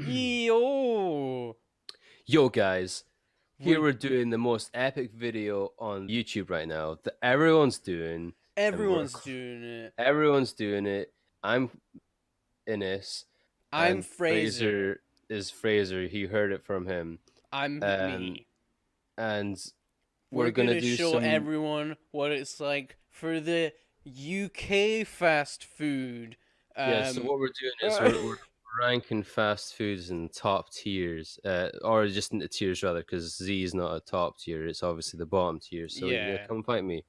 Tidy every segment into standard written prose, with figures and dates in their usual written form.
Yo, Yo guys, here we're we're doing the most epic video on YouTube right now that everyone's doing, and everyone's doing it. everyone's doing it. I'm Innes, I'm and Fraser. Fraser is Fraser. He heard it from him, I'm um, me. and we're We're gonna gonna do show some. everyone what it's like for the UK fast food. Yeah, so Um, what we're doing is we're ranking fast foods in top tiers, or just in the tiers rather, because Z is not a top tier. It's obviously the bottom tier. So yeah, yeah. come fight me.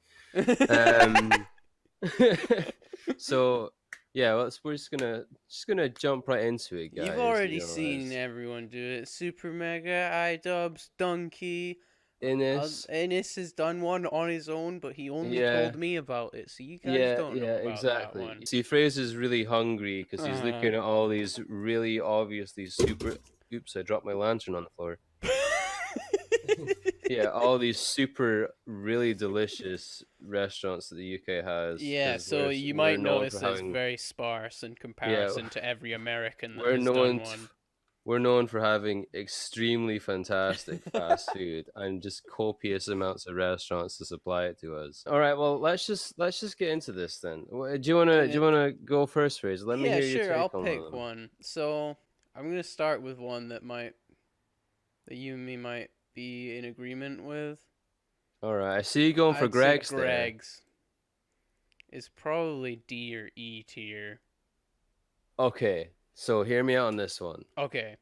Um, so yeah, we're just gonna jump right into it, You've guys. already seen As everyone do it. Super Mega, iDubbbz, Donkey. Innis, Ennis has done one on his own, but he only yeah, told me about it, so you guys yeah, don't know yeah, about that exactly. one. See, Fraser's really hungry because he's Uh. looking at all these really obviously super. Oops, I dropped my lantern on the floor. Yeah, all these super really delicious restaurants that the UK has Yeah, because so you we're might known notice for that it's having. very sparse in Yeah, comparison to every American that we're has done known one. we're known for having extremely fantastic fast food and just copious amounts of restaurants to supply it to us. All right, well let's just get into this then. Do you wanna go first, Fraser? Let me Yeah, hear your sure, I'll take on pick them. one. So I'm gonna start with one that you and me might be in agreement with. All right, I see you going for I'd say Greg's there. Greg's is probably D or E tier. Okay, so hear me out on this one. Okay.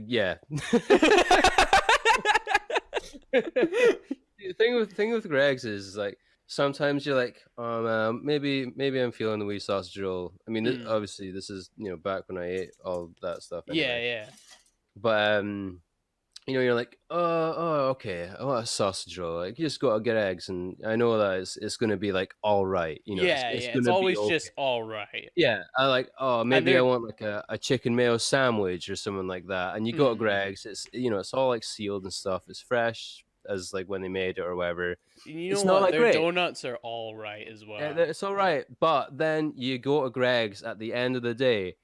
Yeah. The thing with Greg's is like sometimes you're like, oh man, maybe I'm feeling the wee sausage roll. I mean, Hmm. obviously this is back when I ate all that stuff Yeah, anyway. yeah. But you're like, oh, okay, I want a sausage roll. Like, you just gotta get eggs, and I know that it's gonna be like all right. It's Yeah, it's yeah. It's gonna be always okay. just all right. Yeah, I like, oh, And maybe I they're want like a chicken mayo sandwich or something like that. And you go to hmm. Greg's, it's all like sealed and stuff. It's fresh as like when they made it or whatever. You know It's not what? that Their great. donuts are all right as Yeah, well. it's all right. But then you go to Greg's at the end of the day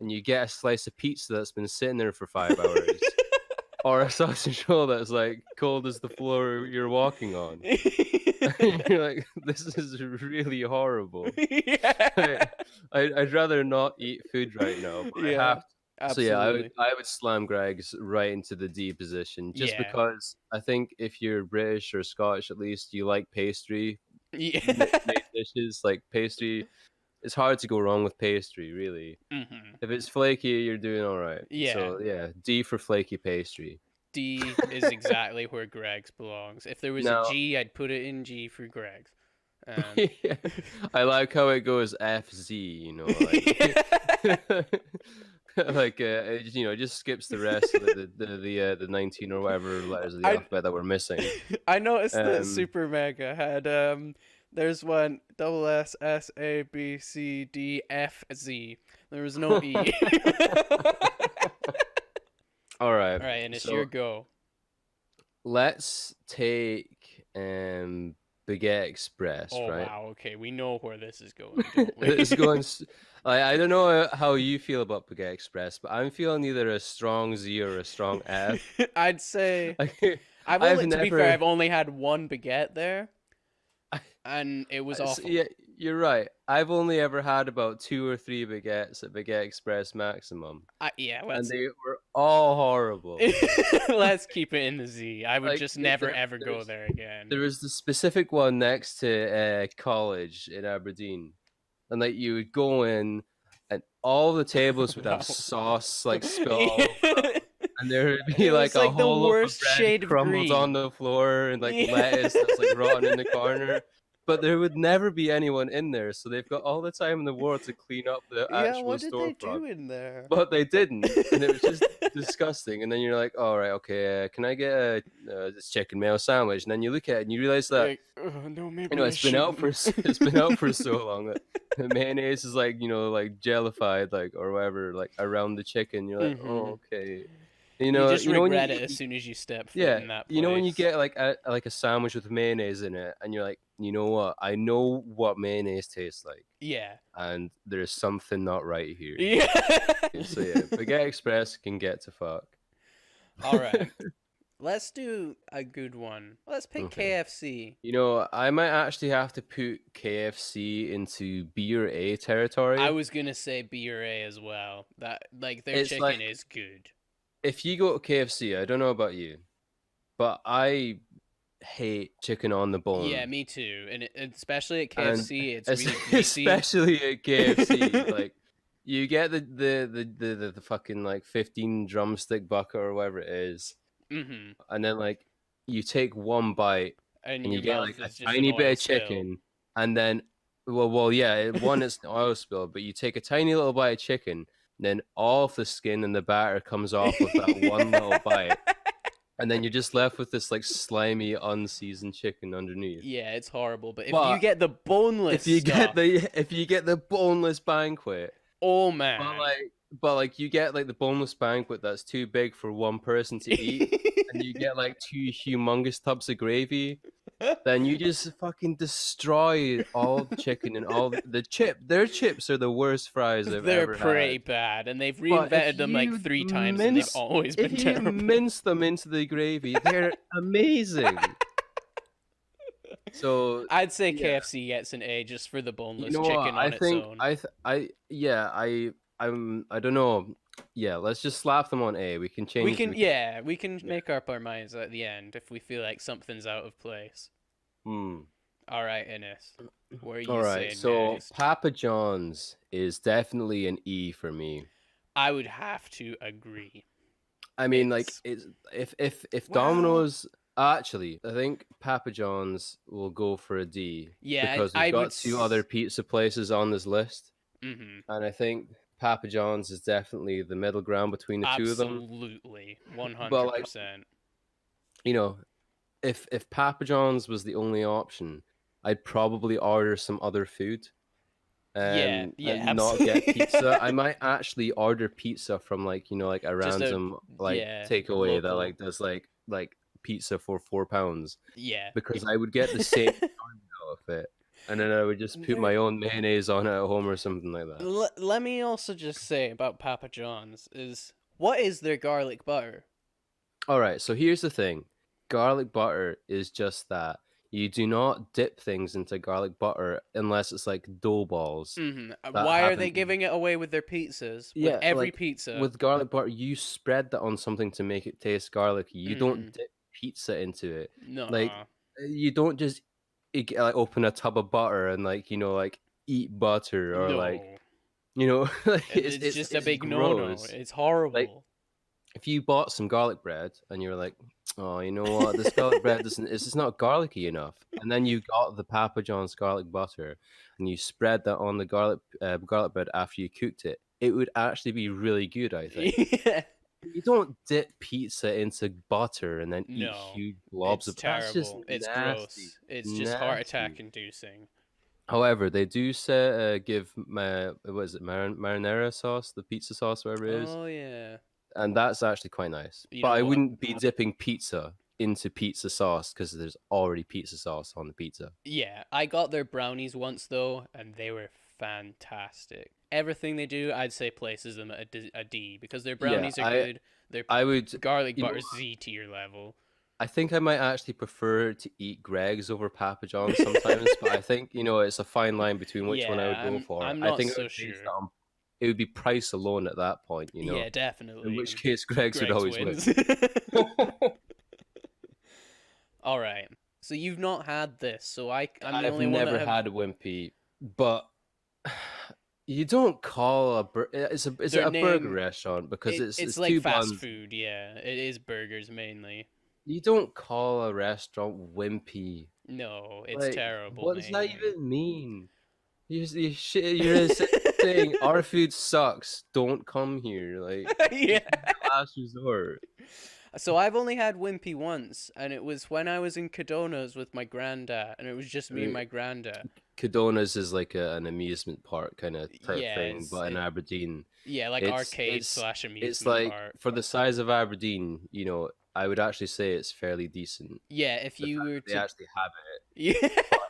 and you get a slice of pizza that's been sitting there for 5 hours. Or a sausage roll that's like cold as the floor you're walking on. And you're like, this is really horrible. Yeah. I, I'd rather not eat food right now, but I Yeah, have to. So yeah, I would absolutely. I would slam Greg's right into the D position just Yeah. because I think if you're British or Scottish at least, you like pastry Yeah. made dishes like pastry. It's hard to go wrong with pastry, really. Hmm. If it's flaky, you're doing all right. Yeah. So yeah, D for flaky pastry. D is exactly where Greg's belongs. If there was a Now, G, I'd put it in G for Greg's. Um, yeah, I like how it goes FZ. yeah. Like it just skips the rest of the 19 or whatever letters of the I alphabet that we're missing. I noticed that Um, Super Mega had there's one double S S A B C D F Z. There was no E. all right, All right, and it's your so go. let's take Baguette Express, Oh right? wow, okay, we know where this is going, don't It's we? going. I don't know how you feel about Baguette Express, but I'm feeling either a strong Z or a strong F. I'd say Like, I've I've only, to be fair, never. I've only had one baguette there, and it was awful. Yeah, you're right. I've only ever had about two or three baguettes at Baguette Express Maximum, Yeah, and let's they were all horrible. let's keep it in the Z. I would Like just never there, ever go there's there again. there was the specific one next to college in Aberdeen, and like you would go in, and all the tables would have Wow. sauce like spill all over them, It and there would be like was a like the whole loaf of worst bread shade of crumbled on green. the floor, and like lettuce that's like Yeah. rotten in the corner. But there would never be anyone in there, so they've got all the time in the world to clean up the Yeah, actual what did they storefront. do in there? But they didn't, and it was just disgusting. And then you're like, "All right, okay, can I get this chicken mayo sandwich?" And then you look at it and you realize You're that like, oh, no, maybe I it's been out for shouldn't. it's been out for so long that the mayonnaise is like like jellified like or whatever like around the chicken. You're like, Hmm. "Oh, okay." You just You know when regret you it as soon as you step foot yeah, in that you know when you place. get like a sandwich with mayonnaise in it, and you're like, you know what? I know what mayonnaise tastes like, Yeah. and there's something not right here. Yeah. So yeah, Baguette Express can get to fuck. All right. Let's do a good one. Let's pick Okay. KFC. You know, I might actually have to put KFC into B or A I territory. was gonna say B or A as well. That like their It's chicken like is good. if you go to KFC, I don't know about you, but I hate chicken on the Yeah, bone. me too. And especially at And KFC, it's really greasy. especially at KFC, like you get the fucking like 15 drumstick bucket or whatever it is, Mhm. and then like you take one bite And and you your get like mouth a is just an tiny bit oil of spill. chicken, and then yeah, one is an oil spill, but you take a tiny little bite of chicken, then all of the skin and the batter comes off with that one little bite, and then you're just left with this like slimy, unseasoned chicken underneath. Yeah, it's horrible. But if you But get the boneless stuff, if you get the boneless banquet, oh but man. like you get like the boneless banquet that's too big for one person to eat, and you get like two humongous tubs of gravy, then you just fucking destroy all the chicken and all the chip. Their chips are the worst fries I've They're ever pretty had. bad, and they've But reinvented them like 3 times, and they've always if been you terrible. mince them into the gravy, they're amazing. So I'd say yeah, KFC gets an A just for the you boneless know what? chicken I on its think own. I don't know. Yeah, let's just slap them on A. We can We change. can, We can. yeah, we can Yeah. make up our minds at the end if we feel like something's out of place. Hmm. All right, Ines, what are All you right. saying So next? Papa John's is definitely an E for me. I would have to agree. I mean, like, It's it's if well, Domino's actually, I think Papa John's will go for a D yeah, because we've got two other pizza places on this list, mm-hmm. and I think Papa John's is definitely the middle ground between the two of them. Absolutely, But like, 100%. you know, if Papa John's was the only option, I'd probably order some other food Yeah, yeah, and not get pizza. absolutely. I might actually order pizza from like, like a Just a random like yeah, takeaway that local. like does like pizza for £4 Yeah. because I would get the same out of it. And then I would just put There, my own mayonnaise on it at home or something like that. let me also just say about Papa John's is what is their garlic butter? All right, so here's the thing. Garlic butter is just that. You do not dip things into garlic butter unless it's like dough balls that Why are they haven't. giving it away with their pizzas? With Yeah, every like pizza? with garlic butter, you spread that on something to make it taste garlicky. You Mm, don't dip pizza into it. Like no, you don't just like open a tub of butter and like like eat butter or like no. like It's just a it's big no-no. gross. It's Like horrible. if you bought some garlic bread and you were like, oh, you know what, this garlic bread doesn't, it's just not garlicky enough. And then you got the Papa John's garlic butter and you spread that on the garlic bread after you cooked it. It would actually be really good, I think. Yeah. You don't dip pizza into butter and then eat No, huge blobs it's of. That's just terrible. It's nasty, gross. It's just heart nasty. attack inducing. However, they do say give what is it, marinara sauce, the pizza sauce, whatever it is, Oh yeah. and that's actually quite nice. You But know I what? wouldn't be dipping pizza into pizza sauce because there's already pizza sauce on the pizza. Yeah, I got their brownies once though, and they were fantastic. Everything they do, I'd say places them at a D because their Yeah, brownies are good. Their I would, garlic you know, butter's Z tier level. I think I might actually prefer to eat Greg's over Papa John's sometimes, but I think it's a fine line between which one I would Yeah, go I'm for. I'm I not think so sure. it would be price alone at that point, Yeah, in definitely. which case Greg's would Greg's always win. wins. All right. So you've not had this, so I'm the I've only one never that have had a wimpy, but you don't call is it their a burger name. restaurant because It's it's like two fast buns. food. Yeah, it is burgers mainly. You don't call a restaurant wimpy. No, it's Like, terrible what does that mainly. even mean? You're saying our food sucks. Don't come here. Like, Yeah. last resort. So I've only had Wimpy once, and it was when I was in Cadona's with my granddad, and it was just me and Right. my granddad. Cadona's is like an amusement park kind of type Yeah, thing, but in it, Aberdeen, yeah, like it's arcade it's slash it's amusement like park. for the size of Aberdeen, you know, I would actually say it's fairly decent. Yeah, if The you fact were that they to, actually have it, yeah, but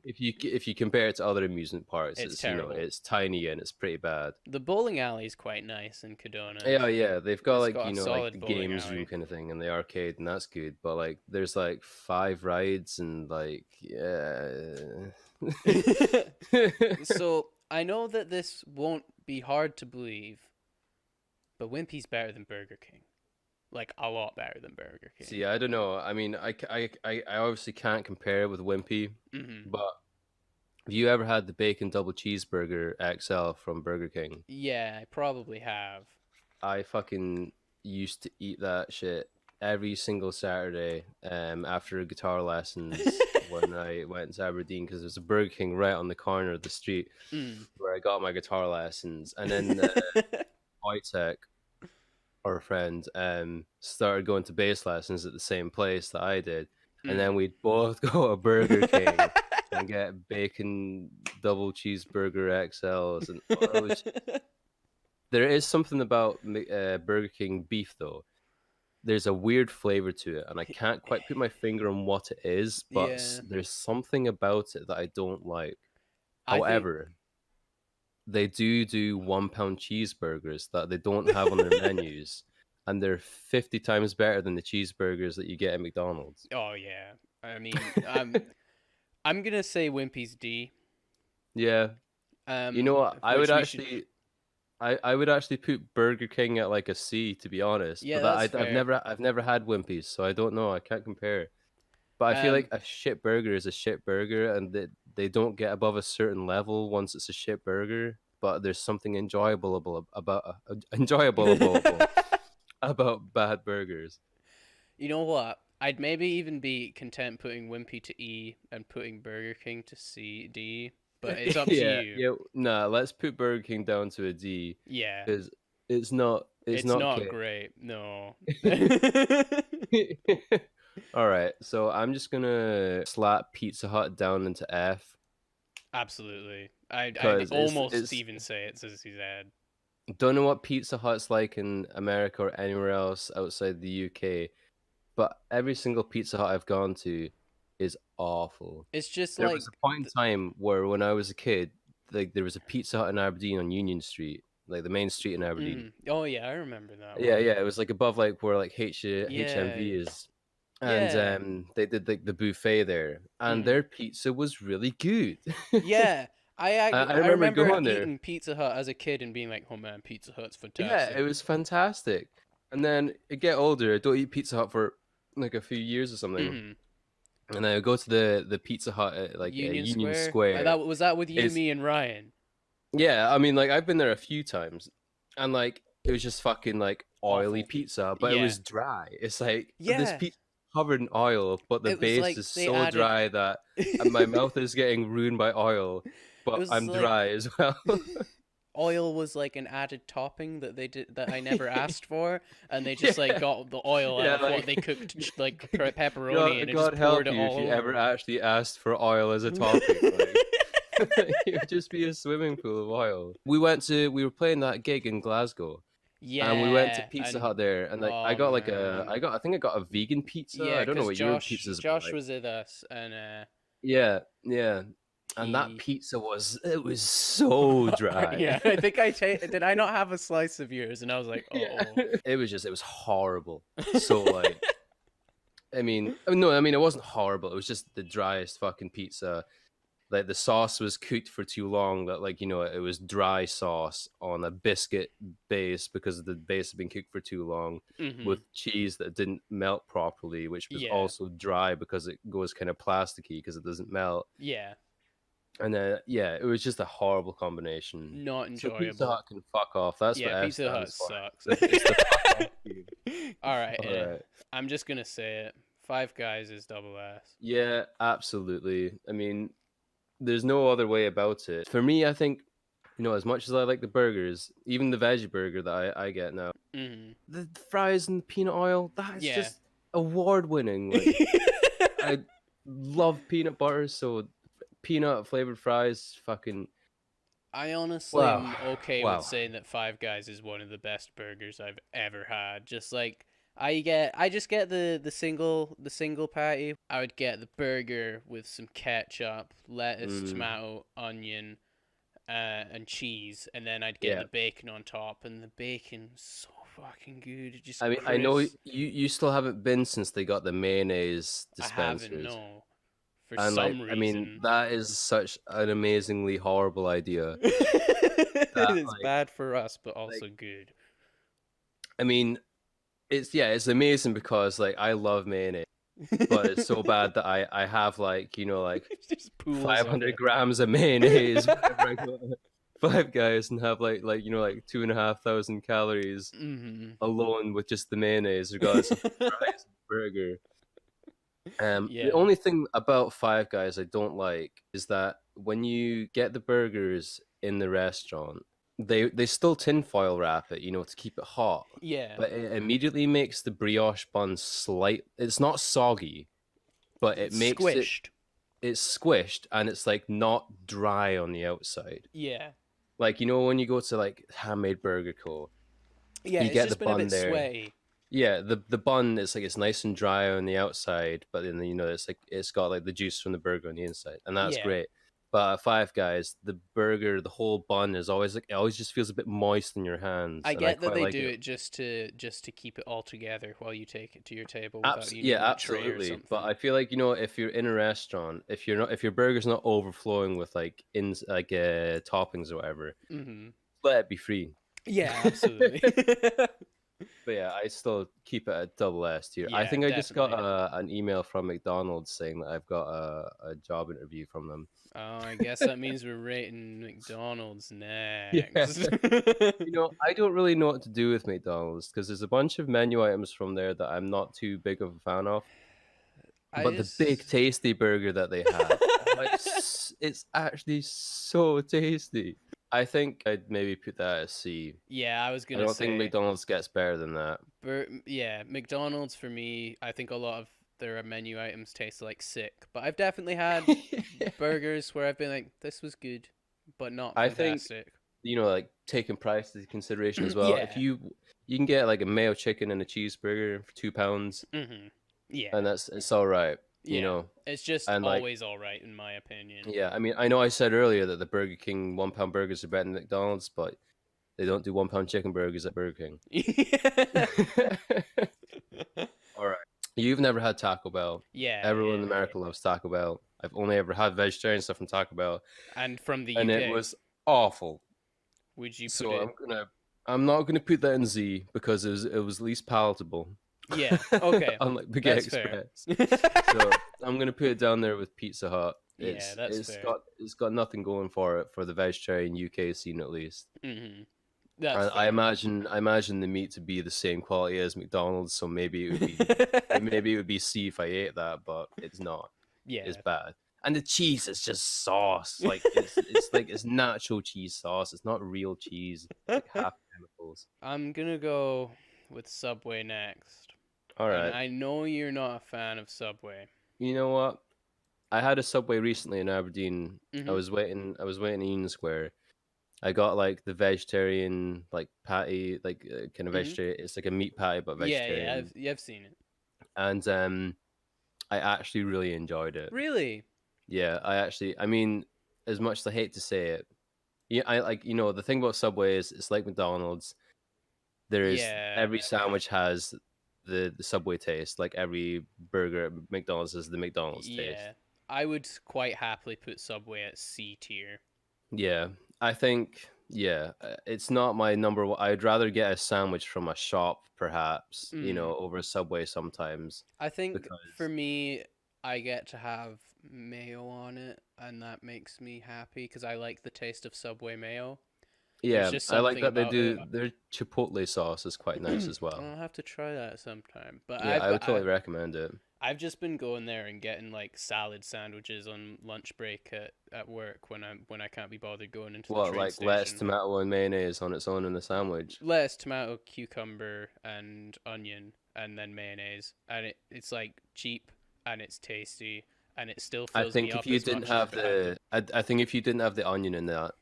if you compare it to other amusement parks, it's it's you know terrible. it's tiny and it's pretty bad. The bowling alley is quite nice in Yeah, Cadona's. yeah, they've got It's like got a you know like solid the bowling games room alley. kind of thing and the arcade and that's good, but like there's like 5 rides and like yeah. So I know that this won't be hard to believe, but Wimpy's better than Burger King. Like a lot better than Burger King. See, I don't know. I mean, I obviously can't compare with Wimpy, Hmm. but have you ever had the bacon double cheeseburger XL from Burger King? Yeah, I probably have. I fucking used to eat that shit every single Saturday after guitar lessons when I went to Aberdeen because there's a Burger King right on the corner of the street Mm. where I got my guitar lessons. And then Wojtek, our friend, started going to bass lessons at the same place that I did. And then Mm. we'd both go to Burger King and get bacon double cheeseburger XLs. And it was there is something about Burger King beef though. There's a weird flavor to it, and I can't quite put my finger on what it is, but Yeah, there's something about it that I don't like. I think. However, they do 1 pound cheeseburgers that they don't have on their menus, and they're 50 times better than the cheeseburgers that you get at McDonald's. Oh yeah. I mean, I'm gonna say Wimpy's D. Yeah, you know what? Which we should. I would actually put Burger King at like a C to be honest, Yeah, but that's I've fair. never had Wimpy's, so I don't know. I can't compare. But I feel Um, like a shit burger is a shit burger, and they don't get above a certain level once it's a shit burger. But there's something enjoyable about bad burgers. you know what? I'd maybe even be content putting Wimpy to E and putting Burger King to C, D, but it's up to Yeah, you. yeah. Nah, let's put Burger King down to a D Yeah, because it's it's not not K. great. No. All right, so I'm just gonna slap Pizza Hut down into F Absolutely. I'd because almost it's even say it's as he's had. don't know what Pizza Hut's like in America or anywhere else outside the UK, but every single Pizza Hut I've gone to is awful. It's just There was like, a point in time where when I was a kid, like there was a Pizza Hut in Aberdeen on Union Street, like the main street in Aberdeen. oh yeah, I remember that Yeah, one. yeah, it was like above like where like Yeah, HMV is. And yeah, they did like the buffet there, and hmm their pizza was really good. yeah. I I remember remember going there. eating Pizza Hut as a kid and being like, "Oh man, Pizza Hut's Yeah, it fantastic." was fantastic. And then I get older, I don't eat Pizza Hut for like a few years or something. Hmm And then I go to the Pizza Hut at like Union Union Square. Square. That was that with you, It's me, and Ryan. yeah, I mean like I've been there a few times and like it was just fucking like oily Awful. pizza, but it Yeah, was dry. It's like this yeah. pizza covered in oil, but the It was base like is they so added. dry that my It mouth is getting ruined by oil, but was I'm like dry as well. oil was like an added topping that they did that I never Yeah. asked for, and they just like Yeah. got the oil out Yeah, of what they like cooked, like pepperoni, and it God just poured help it you if all you ever over. actually asked for oil as a topping. Like it would just be a swimming pool of oil. We were playing that gig in Glasgow, and we went to Yeah, Pizza and Hut there, and like I oh got man, I think I got a vegan pizza. yeah, I don't know because what your pizza's Josh like. was with us, and Yeah, yeah. And that he pizza it was so dry. yeah, I think did I not have a slice of yours, and I was like, Yeah. oh. It was horrible. So like I mean, no, I mean it wasn't horrible. It was just the driest fucking pizza. Like the sauce was cooked for too long that like, you know, it was dry sauce on a biscuit base because the base had been cooked for too long Hmm with cheese that didn't melt properly, which was Yeah, also dry because it goes kind of plasticky because it doesn't melt. yeah, And then yeah, it was just a horrible combination. not So Pizza enjoyable. Hut can fuck off. That's what Yeah, F Pizza Hut stands for. sucks. It's the fuck off you. All right, All right. I'm just gonna say it. Five Guys is double S. Yeah, absolutely. I mean, there's no other way about it. For me, I think, you know, as much as I like the burgers, even the veggie burger that I get now, Hmm the fries and peanut oil, that is Yeah. just award winning. Like I love peanut butter, so peanut flavored fries, fucking I honestly wow, am okay with wow. saying that Five Guys is one of the best burgers I've ever had. Just like I just get the single patty. I would get the burger with some ketchup, lettuce, Mm, tomato, onion, and cheese, and then I'd get yeah. the bacon on top, and the bacon's so fucking good. It just I mean, I know crisp. you still haven't been since they got the mayonnaise I haven't, dispensers, no, for and like, some I mean, reason. that is such an amazingly horrible idea. That It's bad for us, but like, also good. I mean, it's amazing because like I love mayonnaise, but it's so bad that I have like like Just pools of 500 it. grams of mayonnaise whenever I go to Five Guys and have like 2,500 calories Hmm. alone with just the mayonnaise, regardless of the fries and the burger. The Yeah. only thing about Five Guys I don't like is that when you get the burgers in the restaurant, they still tinfoil wrap it, to keep it hot, Yeah. but it immediately makes the brioche bun slight. It's not soggy, but it It's makes it squished. it's squished and it's like not dry on the outside. Yeah. Like when you go to like Handmade Burger Co, Yeah, you it's get the just been a bun bit there. sweaty. Yeah, the bun is like it's nice and dry on the outside, but then it's like it's got like the juice from the burger on the inside, and that's Yeah. great. But at Five Guys, the burger, the whole bun is always like it always just feels a bit moist in your hands, I and I get that quite they like do it. it just to keep it all together while you take it to your table without you Yeah, needing a tray or absolutely. But something. I feel like if you're in a restaurant, if your burger's not overflowing with like toppings or whatever, Hmm. let it be free. Yeah, absolutely. But yeah, I still keep it at double S tier. I Yeah, think I just got definitely. an email from McDonald's saying that I've got a job interview from them. Oh, I guess that means we're rating McDonald's Yeah. next. I don't really know what to do with McDonald's because there's a bunch of menu items from there that I'm not too big of a fan of. I But the big just. tasty burger that they have, oh, it's actually so tasty. I think I'd maybe put that at C. Yeah, I was I gonna don't think say. McDonald's gets better than that. Yeah, McDonald's for me, I think a lot of their menu items taste like sick. But I've definitely had burgers where I've been like, this was good, but not I think fantastic. like taking price into consideration as well. If Yeah. you can get like a mayo chicken and a cheeseburger for £2, Hmm. Yeah. and it's all right, Yeah. It's just and like always all right in my opinion. yeah, I mean I know I said earlier that the Burger King £1 burgers are better than McDonald's, but they don't do £1 chicken burgers at Burger King. All right, you've never had Taco Bell. Yeah, Everyone in yeah. America loves Taco Bell. I've only ever had vegetarian stuff from Taco Bell, And from the and it UK, was awful. would you put So it? I'm not gonna put that in Z because it was least palatable. Yeah. Okay. Unlike Big That's fair. Express. So I'm gonna put it down there with Pizza Hut. Yeah, that's fair. It's got nothing going for it for the vegetarian UK scene at least. Hmm. That's And fair. I imagine the meat to be the same quality as McDonald's, so maybe it would be C if I ate that, but it's not. It's Yeah. bad. And the cheese is just sauce. Like it's like it's natural cheese sauce. It's not real cheese. It's like half chemicals. I'm gonna go with Subway next. All And right. I know you're not a fan of Subway. You know what? I had a Subway recently in Aberdeen. I Hmm. was waiting. I was waiting in Union Square. I got like the vegetarian like patty, like kind of Hmm. vegetarian. It's like a meat patty but Yeah, yeah, vegetarian. I've seen it. And I actually really enjoyed it. Really? Yeah, I mean, as much as I hate to say it, yeah, I like the thing about Subway is it's like McDonald's. There's Yeah, every sandwich has the Subway taste, like every burger at McDonald's has the McDonald's taste. yeah. I would quite happily put Subway at C tier. Yeah, I think it's not my number one. I'd rather get a sandwich from a shop, perhaps, Mm. over Subway sometimes I think for because me, I get to have mayo on it, and that makes me happy because I like the taste of Subway mayo. There's yeah, just I like something that they about it. do their Chipotle sauce is quite nice as well. I'll have to try that sometime. But Yeah, I would totally recommend it. I've just been going there and getting like salad sandwiches on lunch break at work when I can't be bothered going into the What, train like lettuce, station. tomato, and mayonnaise on its own in the sandwich? Lettuce, tomato, cucumber, and onion, and then mayonnaise. And it's like cheap and it's tasty. and it still I fills me think if up you as didn't much as have if it had them. I think if you didn't have the onion in that,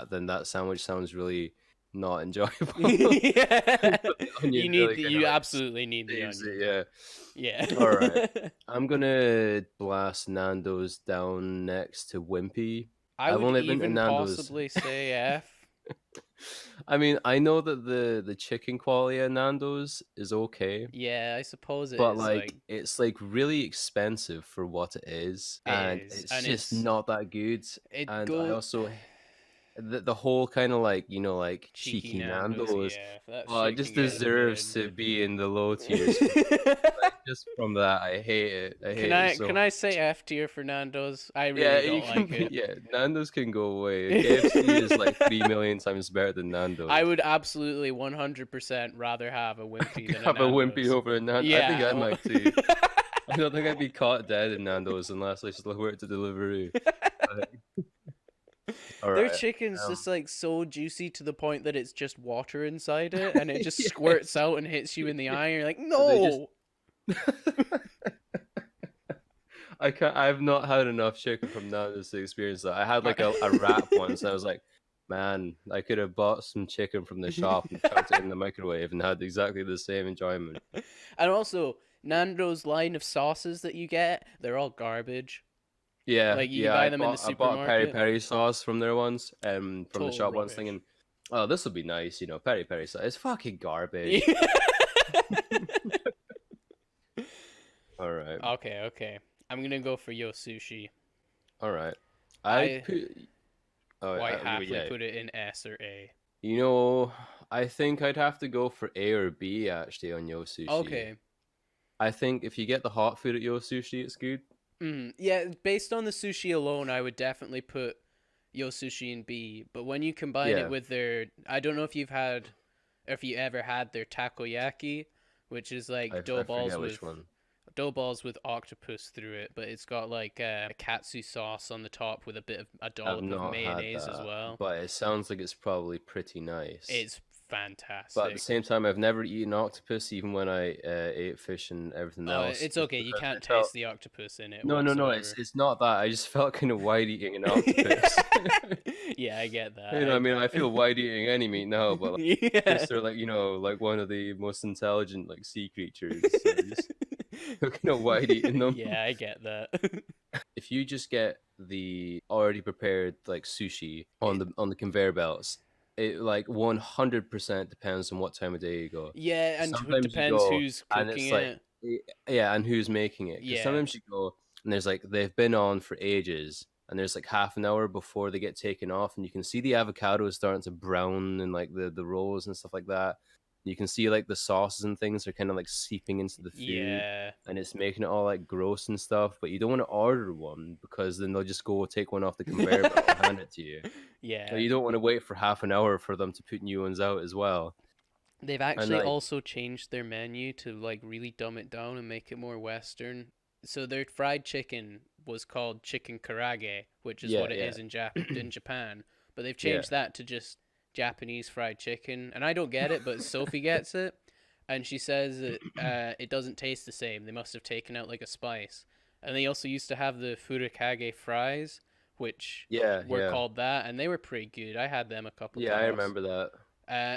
then that sandwich sounds really not enjoyable. Yeah. But the onion really kind of You like absolutely need the saves it. onion. Yeah. Yeah. All right. I'm gonna blast Nando's down next to Wimpy. I I've would only been to even Nando's. possibly say F. I mean, I know that the chicken quality at Nando's is okay, Yeah, I suppose it but is like like it's like really expensive for what it is, it and is, it's and just not that good. it And I go also the whole kind of like like cheeky cheeky Nando's. Nando's. Yeah, that Oh, it shit just can get in the deserves bin. to be in the low tiers for me. Like just from that, I hate it. I hate it so Can I say much. F tier for Nando's? I Yeah, really you don't can like be. it. Yeah, Nando's can go away. KFC is like 3 million times better than I Nando's. would absolutely 100% rather have a I Wimpy could than a have a Wimpy Nando's. over a Nando's. I think I Yeah. might too. I don't think I'd be caught dead in Nando's unless I just worked at Deliveroo. But, all Their right. chicken's Um, just like so juicy to the point that it's just water inside it and it just squirts yes. out and hits you in the eye and you're like, They just. no. I can't. I've not had enough chicken from Nando's to experience that. I had like a wrap once. And I was like, man, I could have bought some chicken from the shop and chucked it in the microwave and had exactly the same enjoyment. And also, Nando's line of sauces that you get, they're all garbage. Yeah, Like you can yeah. buy them in the I bought peri supermarket. peri sauce from there once, from the Total shop once, rubbish. thinking, oh, this will be nice, peri peri sauce. It's fucking garbage. All right, Okay, okay. I'm gonna go for Yo Sushi. all right. I'd I put. Oh, quite happily yeah. put it in S or A. You know, I think I'd have to go for A or B actually on Yo Sushi. Okay. I think if you get the hot food at Yo Sushi, it's good. Yeah, based on the sushi alone, I would definitely put Yo Sushi in B. But when you combine Yeah, it with their, I don't know if you've had, or if you ever had their takoyaki, which is like I forget which one. dough balls with octopus through it, but it's got like a katsu sauce on the top with a I've dollop of not had mayonnaise as that, well. but it sounds like it's probably pretty nice. It's But at the fantastic. same time, I've never eaten octopus, even when I ate fish and everything Oh, else, it's just okay. You because can't it felt. taste the octopus in it No, no, no. whatsoever. It's not that. I just felt kind of wide eating an octopus. Yeah, I get that. I mean, I feel wide eating any meat now, but like, Yeah. they're like like one of the most intelligent like sea creatures. So just kind of wide eating them. Yeah, I get that. If you just get the already prepared like sushi on the conveyor belts, it like 100% depends on what time of day you go. Yeah, and it Sometimes you depends go who's and cooking it's like it. yeah, and who's making it? Because Yeah. sometimes you go and there's like they've been on for ages, and there's like half an hour before they get taken off, and you can see the avocado starting to brown and like the rolls and stuff like that. You can see like the sauces and things are kind of like seeping into the food, Yeah. and it's making it all like gross and stuff. But you don't want to order one because then they'll just go take one off the conveyor belt and hand it to you. Yeah. So you don't want to wait for half an hour for them to put new ones out as well. They've And actually like also changed their menu to like really dumb it down and make it more Western. So their fried chicken was called chicken karage, which is yeah, what it yeah, is in in Japan. But they've yeah, changed that to just Japanese fried chicken, and I don't get it, but Sophie gets it, and she says that it doesn't taste the same. They must have taken out like a spice. And they also used to have the furikage fries, which yeah, were yeah. called that, and they were pretty good. I had them a couple Yeah, I times. remember that.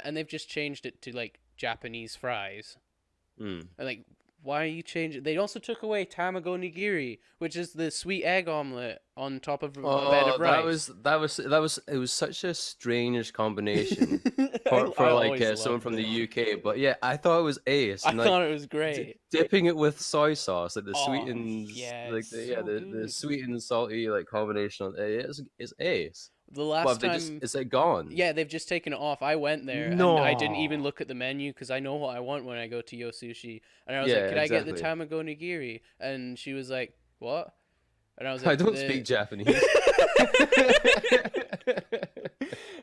And they've just changed it to like Japanese fries. Mm. And like, why are you changing? They also took away tamago nigiri, which is the sweet egg omelet on top of a bed Oh, of rice. it was such a strange combination I for like always someone loved from it. the UK. But yeah, I thought it was ace, I and like thought it was great. dipping it with soy sauce, like the Oh, sweet and yeah, like it's so the good. sweet and salty like combination. It's ace. The Well, last they just time, is it gone? yeah, they've just taken it off. I went there and I didn't even No. look at the menu because I know what I want when I go to Yo Sushi. And I was like, Yeah, "Could I get the exactly. tamago nigiri?" And she was like, "What?" And I was I like, don't speak Japanese.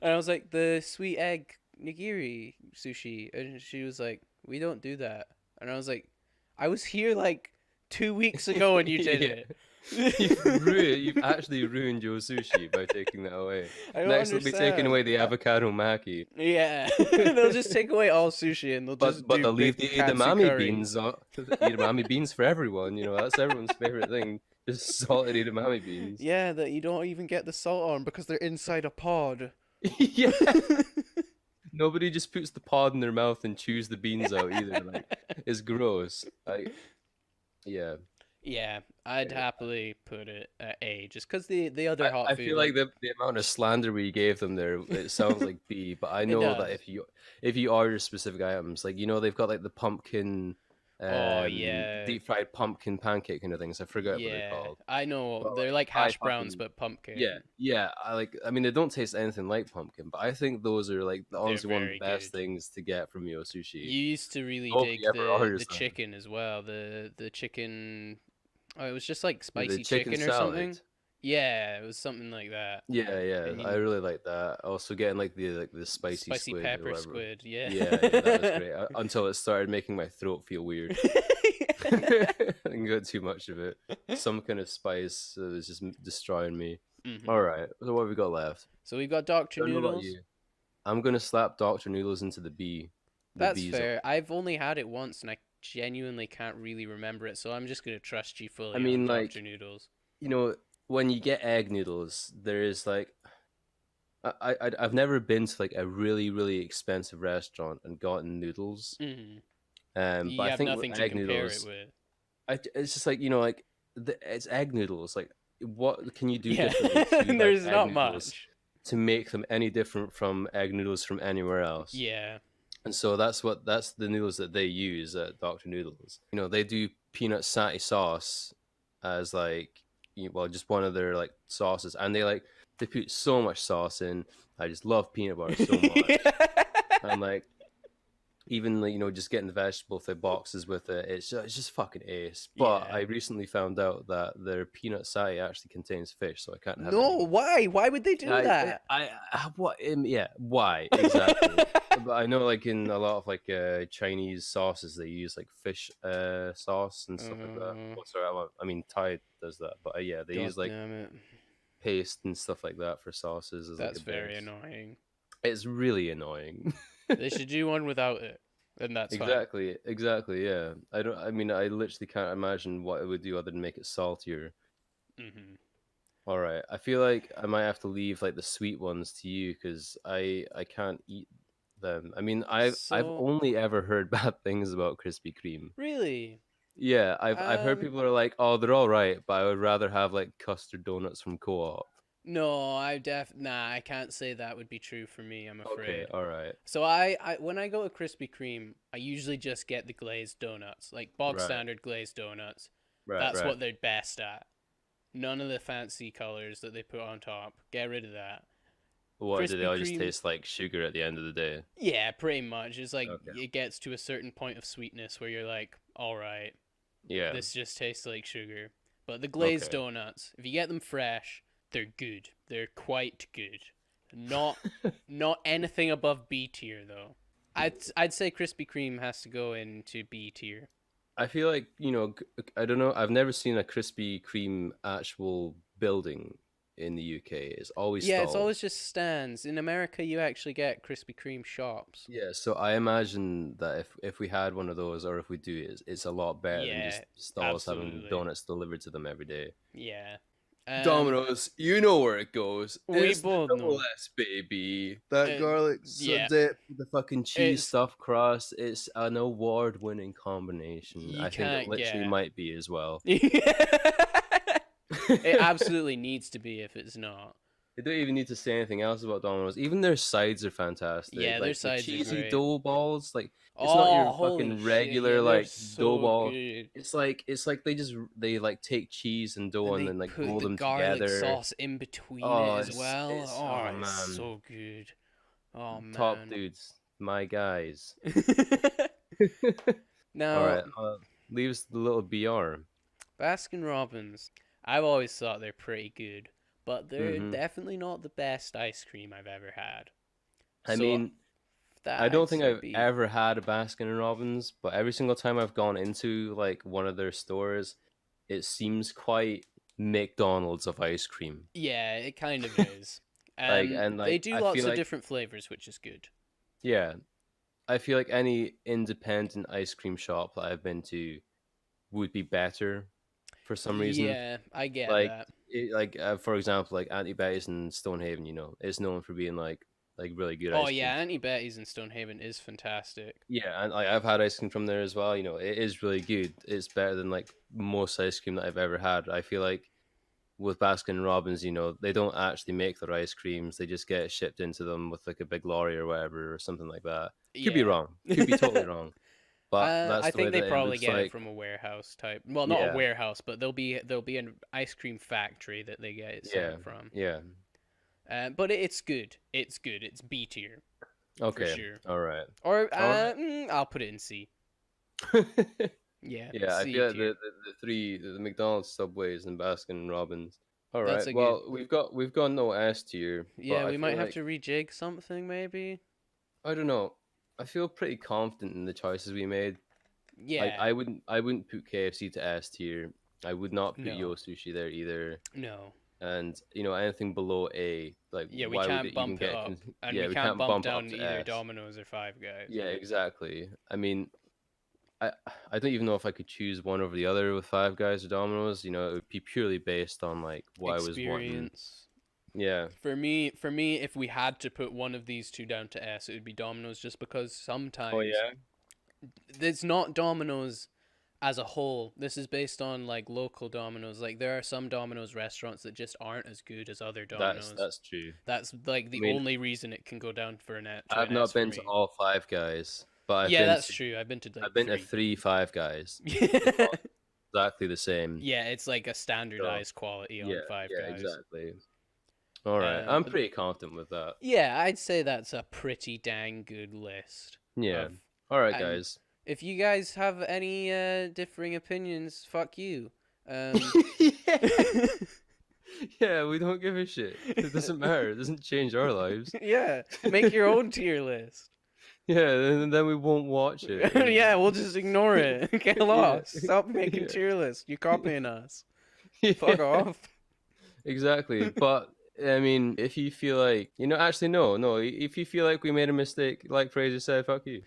And I was like, "The sweet egg nigiri sushi." And she was like, "We don't do that." And I was like, "I was here like 2 weeks ago and you did Yeah. it." You've actually ruined your sushi by taking that away. I don't Next, they'll be taking understand. away the avocado maki. Yeah, they'll just take away all sushi and they'll just But do they'll leave big the katsu edamame curry. beans. The edamame beans for everyone. That's everyone's favorite thing. Just salted edamame beans. Yeah, that you don't even get the salt on because they're inside a pod. Yeah. Nobody just puts the pod in their mouth and chews the beans out either. Like, it's gross. Yeah. Yeah, I'd happily put it at A, just because the other hot I food, feel like like, the amount of slander we gave them there, it sounds like B, but I it know that does. if you order specific items, like they've got like the pumpkin Oh yeah, deep fried pumpkin pancake kind of things. I forget what they're yeah. called. I know But they're like like I hash browns, fucking but yeah, pumpkin. yeah. I mean they don't taste anything like pumpkin, but I think those are like They're honestly one of the very best good. things to get from Yo Sushi. You used to really Nobody dig ever the orders them. chicken as well. The chicken. Oh, it was just like The spicy chicken chicken or salad. something. Yeah, it was something like that. Yeah, yeah, And I you, really like that. Also, getting like the spicy spicy squid or pepper whatever. squid. Yeah. Yeah, yeah, that was great. Until it started making my throat feel weird. I didn't get too much of it. Some kind of spice that was just destroying me. All Hmm. right, so what have we got left? So we've got Doctor I don't know about Noodles. you. I'm gonna slap Doctor Noodles into the That's B zone. fair. I've only had it once, and I genuinely can't really remember it. So I'm just gonna trust you I fully on mean, Doctor like Noodles. when you get egg noodles, there is like I've never been to like a really expensive restaurant and gotten noodles. Hmm. But You I have think with nothing to egg compare it noodles, with. it's just like like it's egg noodles. Like, what can you do Yeah, differently to like there's egg not noodles much. to make them any different from egg noodles from anywhere else? Yeah. And so that's the noodles that they use at Doctor Noodles. They do peanut satay sauce as like well just one of their like sauces, and they put so much sauce in. I just love peanut butter so much, and like even like just getting the vegetable the boxes with it, it's just fucking ace. But Yeah. I recently found out that their peanut satay actually contains fish, so I can't have it No, anymore. why? Why would they do that? What yeah, why exactly? But I know like in a lot of like Chinese sauces they use like fish sauce and stuff like that. uh, Oh, sorry, I mean Thai does that, but yeah, they God use like damn it. paste and stuff like that for sauces as like a That's very base. annoying. It's really annoying. They should do one without it, and that's fine. Exactly, yeah. I mean, I literally can't imagine what it would do other than make it saltier. Hmm. All right, I feel like I might have to leave like the sweet ones to you because I can't eat them. I mean, I've So, only ever heard bad things about Krispy Kreme. really, Yeah, I've heard um, people are like, oh, they're all right, but I would rather have like custard donuts from Co-op. no, nah, I can't say that would be true for me, I'm Okay, afraid. all right, So I when I go to Krispy Kreme, I usually just get the glazed donuts, like bog right, standard glazed donuts. right, That's right. what they're best at. None of the fancy colors that they put on top. Get rid of that. What do they Krispy all just Kreme, taste like sugar at the end of the day? yeah, pretty much. It's like Okay. it gets to a certain point of sweetness where you're like, all right, Yeah. this just tastes like sugar. But the glazed Okay. donuts, if you get them fresh, they're good. They're quite good. Not not anything above B tier though. I'd say Krispy Kreme has to go into B tier. I feel like, I don't know. I've never seen a Krispy Kreme actual building in the UK. It's always Yeah, it's stalls. always just stands. In America, you actually get Krispy Kreme shops. Yeah, so I imagine that if we had one of those, or if we do, it's a lot better than Yeah, just stalls having absolutely. donuts delivered to them every day. Yeah. Domino's, you know where it goes. We It's the both double know. S, baby. That Uh, garlic yeah, dip, the fucking cheese it's stuffed crust. It's an award-winning combination. you I think it can't literally get. might be as well. It absolutely needs to be if it's not. They don't even need to say anything else about Domino's. Even their sides are fantastic. Yeah, their Like the sides are cheesy great. dough balls, like it's not Oh, your holy fucking shit! Yeah, regular they're like dough so ball. good. It's like they like take cheese and dough And and they then like put roll the them garlic together. sauce in between it Oh, as well. it's Oh, oh it's man, so good. Oh top man. dudes, my guys. All Now, right, leaves the little BR. Baskin Robbins, I've always thought they're pretty good, but they're Mm-hmm. definitely not the best ice cream I've ever had. I So mean, that I I'd don't think say I've B. ever had a Baskin and Robbins, but every single time I've gone into like one of their stores, it seems quite McDonald's of ice cream. Yeah, it kind of is. And They like do I lots feel of like different flavors, which is good. yeah, I feel like any independent ice cream shop that I've been to would be better for some reason. Yeah, I get Like, that. for example, like Auntie Betty's in Stonehaven, it's known for being like really good Oh ice yeah, cream. Auntie Betty's in Stonehaven is fantastic. Yeah, and like I've had ice cream from there as well. It is really good. It's better than like most ice cream that I've ever had. I feel like with Baskin Robbins, they don't actually make their ice creams. They just get it shipped into them with like a big lorry or whatever or something like that. Could be Yeah. wrong. Could be totally wrong. But that's I the way think they that it probably looks get it like. from a warehouse type. Well, not a Yeah, warehouse, but there'll be an ice cream factory that they get it yeah, sent from. yeah. But it's good. It's good. It's B tier for Okay. sure. All right. Or All right. I'll put it in C. Yeah, Yeah, I C feel like tier. the three the McDonald's, Subways, and Baskin Robbins. All That's right. a good. Well, we've got no S tier, Yeah, but I we feel might have like to rejig something maybe. I don't know. I feel pretty confident in the choices we made. Like Yeah. I wouldn't put KFC to S tier. I would not put No. Yo Sushi there either. No. And anything below A, like Yeah, we why would can't it even bump it get? up, and Yeah, we we can't can't bump bump it up down to either S. Domino's or Five Guys. Yeah, exactly. I mean, I I don't even know if I could choose one over the other with Five Guys or Domino's. It would be purely based on like what I was wanting. Experience. Yeah. For me, if we had to put one of these two down to S, it would be Domino's, just because Oh sometimes yeah. it's not Domino's as a whole. This is based on like local Domino's. Like there are some Domino's restaurants that just aren't as good as other That's Domino's. that's true. That's like I the mean, only reason it can go down for to I've an S not for been to me. all Five Guys, but I've Yeah, been that's to true. I've been to like I've been to three. 3 Five Guys. It's all exactly the same. Yeah, it's like a So standardized quality yeah, on Five yeah, Guys. exactly. All right, I'm But pretty confident with that. yeah, I'd say that's a pretty dang good list. Yeah. Of All right, and guys. if you guys have any differing opinions, fuck you. Um, yeah. Yeah, we don't give a shit. It doesn't matter. It doesn't change our lives. yeah, make your own tier list. Yeah, then we won't watch it. Yeah, we'll just ignore it. Get Yeah. lost. Stop making Yeah. tier lists. You're copying us. Yeah. Fuck off. Exactly. But I mean, if you feel like actually no, if you feel like we made a mistake, like Fraser said, fuck you.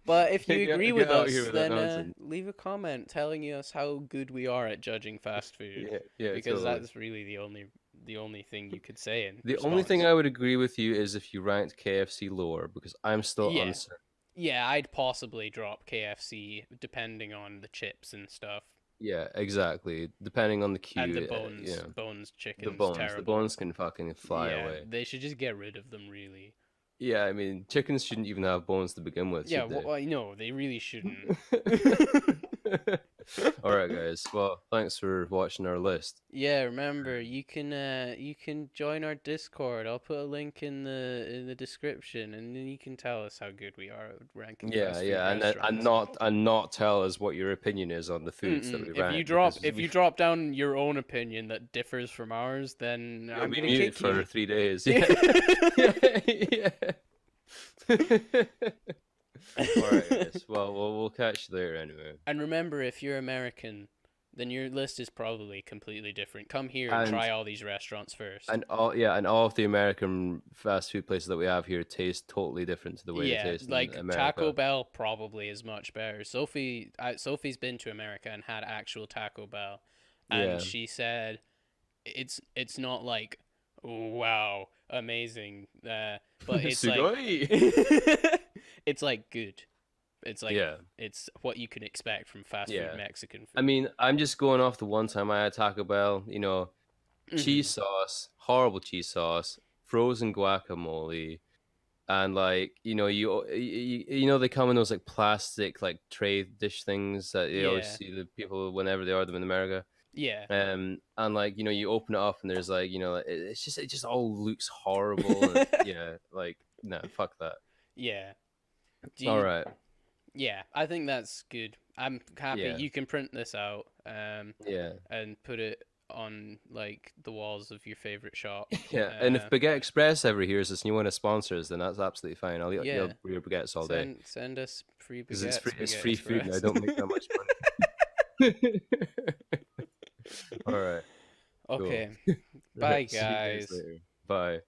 But if you Get- agree get with out us, here with that then nonsense. leave a comment telling us how good we are at judging fast food. Yeah, Because totally. that's really the only thing you could say in The only thing response. I would agree with you is if you ranked KFC lower, because I'm still Yeah. uncertain. Yeah, I'd possibly drop KFC depending on the chips and stuff. Yeah, exactly. Depending on the queue, And the bones, the chicken's bones, terrible. the bones can fucking fly yeah, away. they should just get rid of them, really. Yeah, I mean, chickens shouldn't even have bones to begin with. Yeah, should well, no, they really shouldn't. they? All right, guys. Well, thanks for watching our list. Yeah, remember you can join our Discord. I'll put a link in the description, and then you can tell us how good we are at ranking Yeah, fast food yeah, and restaurants. not tell us what your opinion is on the foods that we If rank. you drop because if you drop down your own opinion that differs from ours, then you'll I'm be gonna muted kick for you. 3 days. Yeah, yeah. All right, guys. Well, we'll catch you later anyway. And remember, if you're American, then your list is probably completely different. Come here and And- try all these restaurants first. And all of the American fast food places that we have here taste totally different to the way they Yeah, taste like in America. Taco Bell probably is much better. Sophie's been to America and had actual Taco Bell, and Yeah. she said it's not like, "Oh, wow, amazing, but it's like Sugoi. it's like good. It's like Yeah. it's what you can expect from fast Yeah. food Mexican food. I mean, I'm just going off the one time I had Taco Bell. Mhm. Cheese sauce, horrible cheese sauce, frozen guacamole, and like they come in those like plastic like tray dish things that you always Yeah. see the people whenever they order them in America. Yeah. And like you open it up and there's like it just all looks horrible. And, yeah, like no, fuck that. Yeah. All right. Yeah, I think that's good. I'm happy Yeah. you can print this out Yeah. and put it on like the walls of your favorite shop. Yeah, and if Baguette Express ever hears us and you want to sponsor us, then that's absolutely fine. I'll eat Yeah. your baguettes all day Send us free because baguettes. it's Baguette free food and I Express. don't make that much money. All right. Cool. Okay. Bye, See you guys guys. later. Bye.